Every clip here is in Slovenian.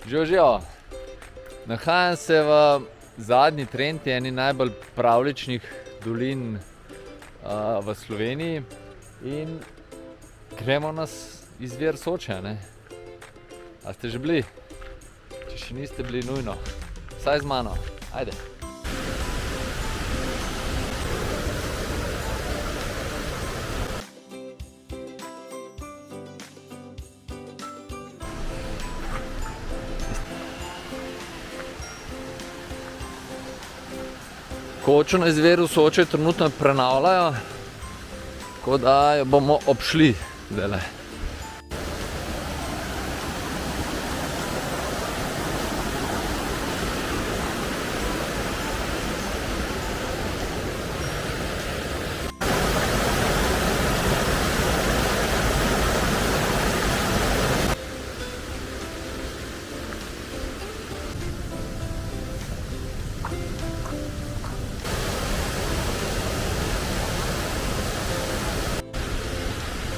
Živijo. Nahajam se v zadnji trenti, eni najbolj pravljičnih dolin v Sloveniji in gremo nas izvir Soče, ne? A ste že bili? Če še niste bili, nujno. Vsaj z mano. Ajde. Kočo na izviru Soče trenutno prenavljajo, tako da jo bomo obšli zdajle.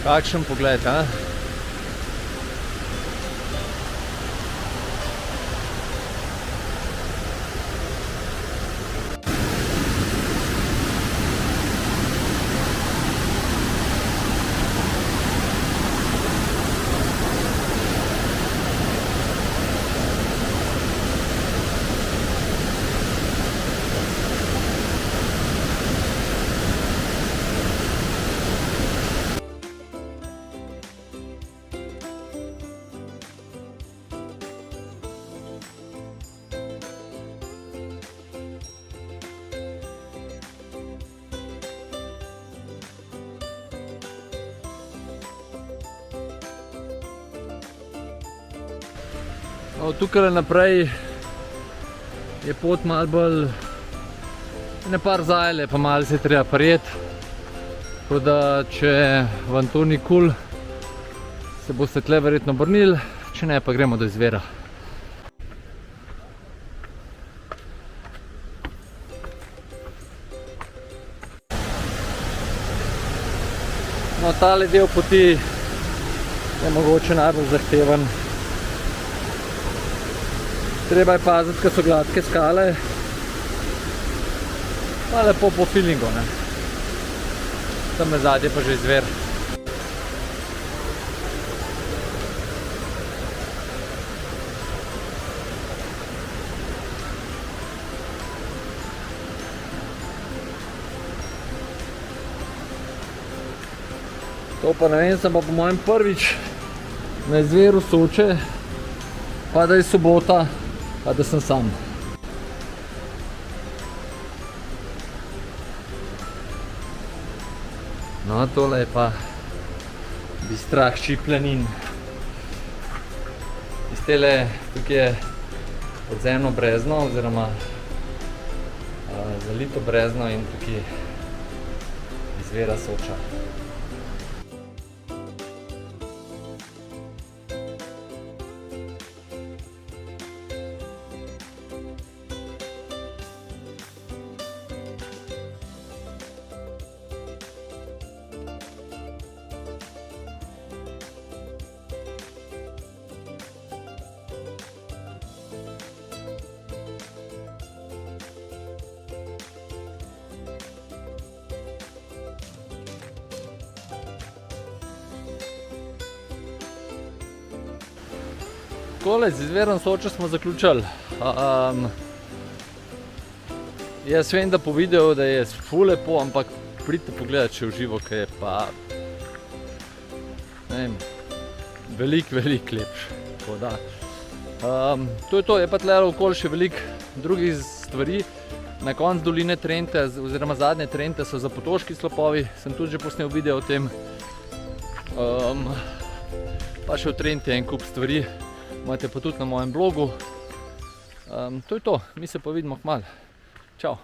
Kakšen pogled, a? Od tukaj naprej je pot malo bolj nepar zajele, pa malo se je treba prijeti. Tako da, če vam to ni kul, se boste tle verjetno obrnili, če ne, pa gremo do izvira. No, tale del poti je mogoče najbolj zahteven. Treba je paziti, ker so gladke skale, pa lepo po feelingu, ne. Tam zadnje pa že izvir. To pa ne vem, sem pa po mojem prvič na izviru Soče, pa da je sobota, pa da sem sam. No, tole je pa Bistrahčji planin. Iz tele, tukaj je podzemno brezno, oziroma zalito brezno in tukaj izvira Soča. Takole, z izvirom Soče smo zaključili. Jaz vem, da po videu, da je ful lepo, ampak pridite pogledati še v živo, kaj je pa, ne vem, veliko lepš. Tako da, to je to, je pa tle okoli še veliko drugih stvari. Na koncu doline Trente, oziroma zadnje Trente so za Potoški slopovi, sem tudi že posnel video o tem. Pa še v Trenti en kup stvari. Imate pa tudi na mojem blogu. To je to, mi se pa vidimo kmalu. Čau!